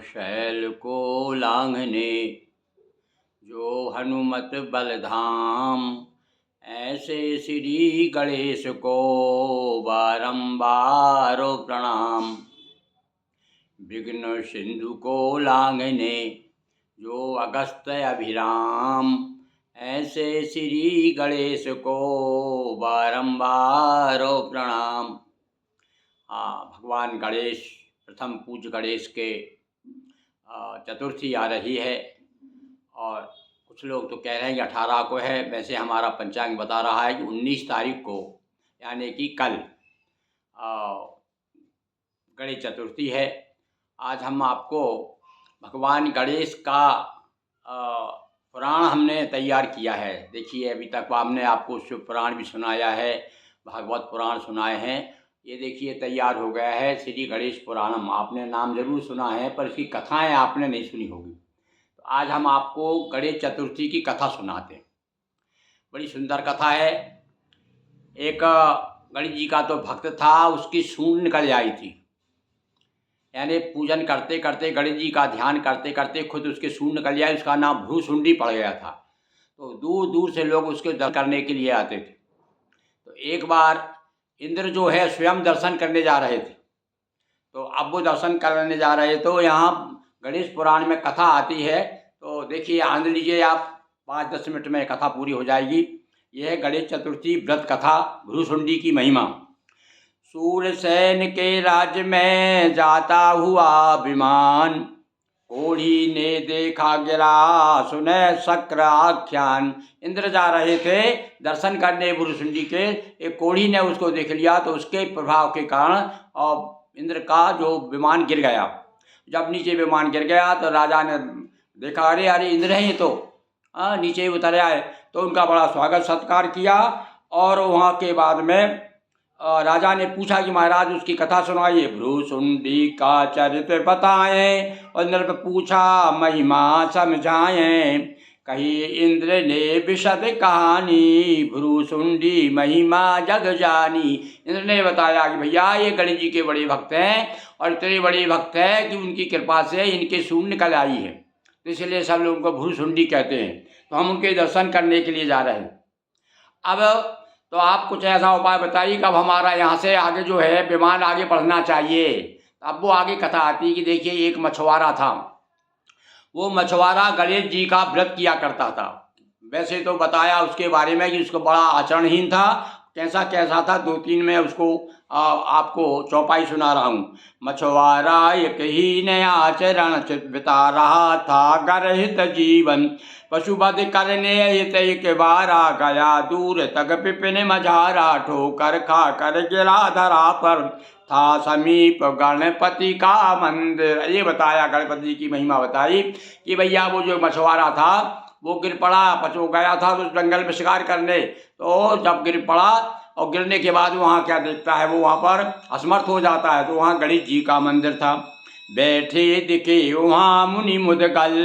शैल को लांघने जो हनुमत बलधाम, ऐसे श्री गणेश को बारंबार प्रणाम। विघ्न सिंधु को लांघने जो अगस्त अभिराम, ऐसे श्री गणेश को बारंबार प्रणाम। भगवान गणेश, प्रथम पूज्य गणेश के चतुर्थी आ रही है और कुछ लोग तो कह रहे हैं कि 18 को है। वैसे हमारा पंचांग बता रहा है कि 19 तारीख को यानी कि कल गणेश चतुर्थी है। आज हम आपको भगवान गणेश का पुराण हमने तैयार किया है। देखिए, अभी तक हमने आपको शिव पुराण भी सुनाया है, भागवत पुराण सुनाए हैं। ये देखिए तैयार हो गया है श्री गणेश पुराणम। आपने नाम जरूर सुना है पर इसकी कथाएं आपने नहीं सुनी होगी। तो आज हम आपको गणेश चतुर्थी की कथा सुनाते हैं। बड़ी सुंदर कथा है। एक गणेश जी का तो भक्त था, उसकी सूंड निकल आई थी। यानी पूजन करते करते, गणेश जी का ध्यान करते करते खुद उसके सूंड निकल आई। उसका नाम भ्रूसुंडी पड़ गया था। तो दूर दूर से लोग उसके दर्शन करने के लिए आते थे। तो एक बार इंद्र जो है स्वयं दर्शन करने जा रहे थे। तो अब वो दर्शन करने जा रहे तो यहाँ गणेश पुराण में कथा आती है। तो देखिए, आनंद लीजिए आप, 5-10 मिनट में कथा पूरी हो जाएगी। यह है गणेश चतुर्थी व्रत कथा, भ्रूसुंडी की महिमा। सूरसेन के राज्य में जाता हुआ विमान, कोढ़ी ने देखा गिरा सुने शक्र आख्यान। इंद्र जा रहे थे दर्शन करने भ्रूसुंडी के, एक कोढ़ी ने उसको देख लिया। तो उसके प्रभाव के कारण और इंद्र का जो विमान गिर गया। जब नीचे विमान गिर गया तो राजा ने देखा, अरे अरे इंद्र हैं ये तो, नीचे उतर आए। तो उनका बड़ा स्वागत सत्कार किया। और वहाँ के बाद में राजा ने पूछा कि महाराज उसकी कथा सुनाइए, भ्रूसुंडी का चरित्र बताएं। और इंद्र ने पूछा महिमा समझाएं। कही इंद्र ने विशद कहानी, भ्रूसुंडी महिमा जग जानी। इंद्र ने बताया कि भैया ये गणेश जी के बड़े भक्त हैं और इतने बड़े भक्त हैं कि उनकी कृपा से इनके सूंड निकल आई है। तो इसलिए सब लोग उनको भ्रूसुंडी कहते हैं। तो हम उनके दर्शन करने के लिए जा रहे हैं। अब तो आप कुछ ऐसा उपाय बताइए कब हमारा यहाँ से आगे जो है विमान आगे बढ़ना चाहिए। अब वो आगे कथा आती है कि देखिए, एक मछुआरा था। वो मछुआरा गणेश जी का व्रत किया करता था। वैसे तो बताया उसके बारे में कि उसको बड़ा आचरणहीन था। कैसा कैसा था, 2-3 में उसको आपको चौपाई सुना रहा हूँ। मछुआरा एक ही नया आचरण बिता रहा था गर्हित जीवन, पशुवध करने हित एक बार आ गया दूर तक पिपिन मझारा, ठोकर खा कर गिरा धरा पर था समीप गणपति का मंदिर। ये बताया, गणपति की महिमा बताई कि भैया वो जो मछुआरा था वो गिर पड़ा, पचो गया था तो जंगल में शिकार करने। तो जब गिर पड़ा और गिरने के बाद वहाँ क्या देखता है, वो वहाँ पर असमर्थ हो जाता है। तो वहाँ गणेश जी का मंदिर था। बैठे दिखे वहाँ मुनि मुदगल,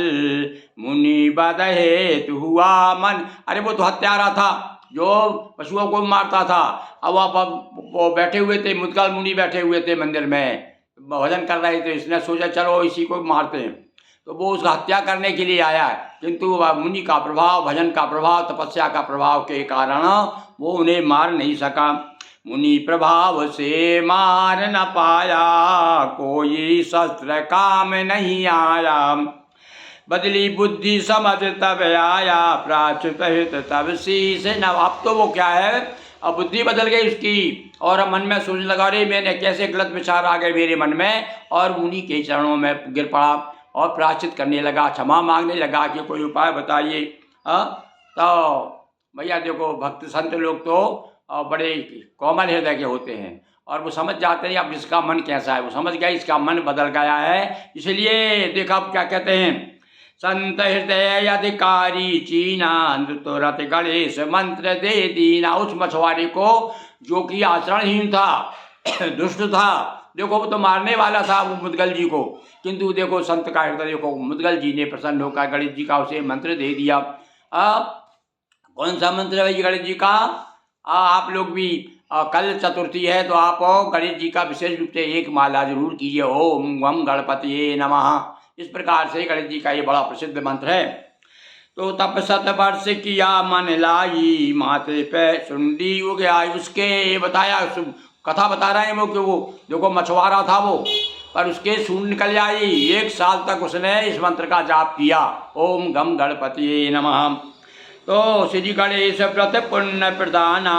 मुनि बदहेत हुआ मन। अरे वो तो हत्यारा था जो पशुओं को मारता था। अब वो बैठे हुए थे, मुदगल मुनि बैठे हुए थे मंदिर में, भजन कर रहे थे। इसने सोचा चलो इसी को मारते हैं। तो वो उसका हत्या करने के लिए आया। किंतु मुनि का प्रभाव, भजन का प्रभाव, तपस्या का प्रभाव के कारण वो उन्हें मार नहीं सका। मुनि प्रभाव से मार न पाया, कोई शस्त्र काम नहीं आया। बदली बुद्धि समझ तब आया, प्राच्युत हित तब शीश न। अब तो वो क्या है, अब बुद्धि बदल गई उसकी और मन में सोचने लगा, अरे मैंने कैसे गलत विचार आ गए मेरे मन में। और मुनि के चरणों में गिर पड़ा और प्रायश्चित करने लगा, क्षमा मांगने लगा कि कोई उपाय बताइए। तो भैया देखो, भक्त संत लोग तो बड़े कोमल हृदय के होते हैं और वो समझ जाते हैं अब इसका मन कैसा है। वो समझ गए इसका मन बदल गया है। इसलिए देखा अब क्या कहते हैं, संत हृदय अधिकारी चीना, तुरंत गणेश मंत्र दे दीना। उस मछुआरे को जो कि आचरणहीन था, दुष्ट था, देखो वो तो मारने वाला था वो मुदगल जी को, किंतु देखो संत का हृदय देखो, मुदगल जी ने प्रसन्न होकर गणेश जी का उसे मंत्र दे दिया। कौन सा मंत्र है भाई गणेश जी का? आप लोग भी कल चतुर्थी है तो आप गणेश जी का विशेष रूप से एक माला जरूर कीजिए। ओम गम गणपति नमः। इस प्रकार से गणेश जी का ये बड़ा प्रसिद्ध मंत्र है। तो तप 7 वर्ष किया मन लाई, माथे पे सुंडी उग आई। उसके ये बताया, कथा बता रहे हैं वो कि वो देखो मछुआरा था वो, पर उसके सूंड निकल आई। 1 साल तक उसने इस मंत्र का जाप किया, ओम गम गणपति नमः। तो श्री गणेश व्रत पुण्य प्रदाना,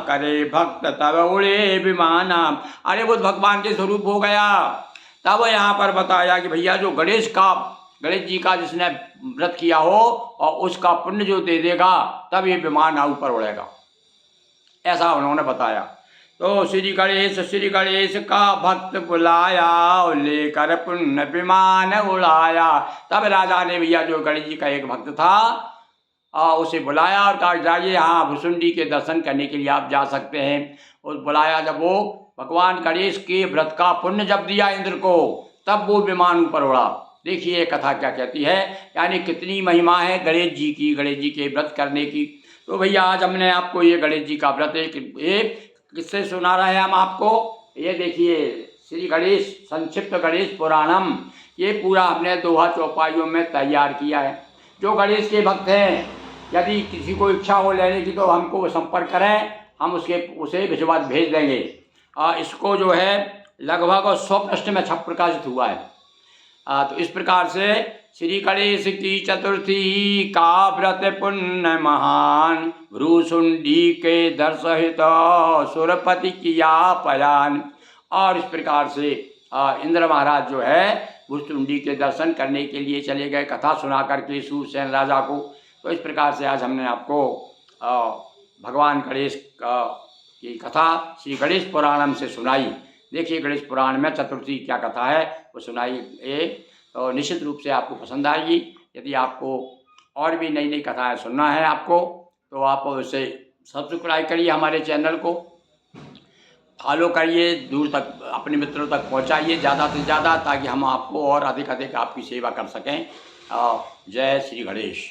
करे भक्त तब उड़े विमाना। अरे वो भगवान के स्वरूप हो गया। तब यहाँ पर बताया कि भैया जो गणेश जी का जिसने व्रत किया हो और उसका पुण्य जो दे देगा, तब ये विमान ऊपर उड़ेगा, ऐसा उन्होंने बताया। तो श्री गणेश का भक्त बुलाया, लेकर पुण्य विमान उड़ाया। तब राजा ने भैया जो गणेश जी का एक भक्त था उसे बुलाया और कहा जाइए यहाँ भुसुंडी के दर्शन करने के लिए आप जा सकते हैं। और बुलाया जब वो भगवान गणेश के व्रत का पुण्य जब दिया इंद्र को, तब वो विमान ऊपर उड़ा। देखिए ये कथा क्या कहती है, यानी कितनी महिमा है गणेश जी की, गणेश जी के व्रत करने की। तो भैया आज हमने आपको ये गणेश जी का व्रत एक किससे सुना रहे हैं हम आपको। ये देखिए श्री गणेश संक्षिप्त गणेश पुराणम, ये पूरा हमने दोहा चौपाइयों में तैयार किया है। जो गणेश के भक्त हैं, यदि किसी को इच्छा हो लेने की तो हमको संपर्क करें, हम उसे भिजवा भेज देंगे। इसको जो है लगभग 100 पृष्ठ में छप प्रकाशित हुआ है। तो इस प्रकार से श्री गणेश की चतुर्थी का व्रत पुण्य महान, भ्रूसुंडी के दर्शहित सुरपति किया पयान। और इस प्रकार से इंद्र महाराज जो है भ्रूसुंडी के दर्शन करने के लिए चले गए, कथा सुना करके सूरसेन राजा को। तो इस प्रकार से आज हमने आपको भगवान गणेश की कथा श्री गणेश पुराणम से सुनाई। देखिए गणेश पुराण में चतुर्थी क्या कथा है वो सुनाई। तो निश्चित रूप से आपको पसंद आएगी। यदि आपको और भी नई नई कथाएं सुनना है आपको, तो आप उसे सब्सक्राइब करिए, हमारे चैनल को फॉलो करिए, दूर तक अपने मित्रों तक पहुंचाइए ज़्यादा से ज़्यादा, ताकि हम आपको और अधिक अधिक आपकी सेवा कर सकें। जय श्री गणेश।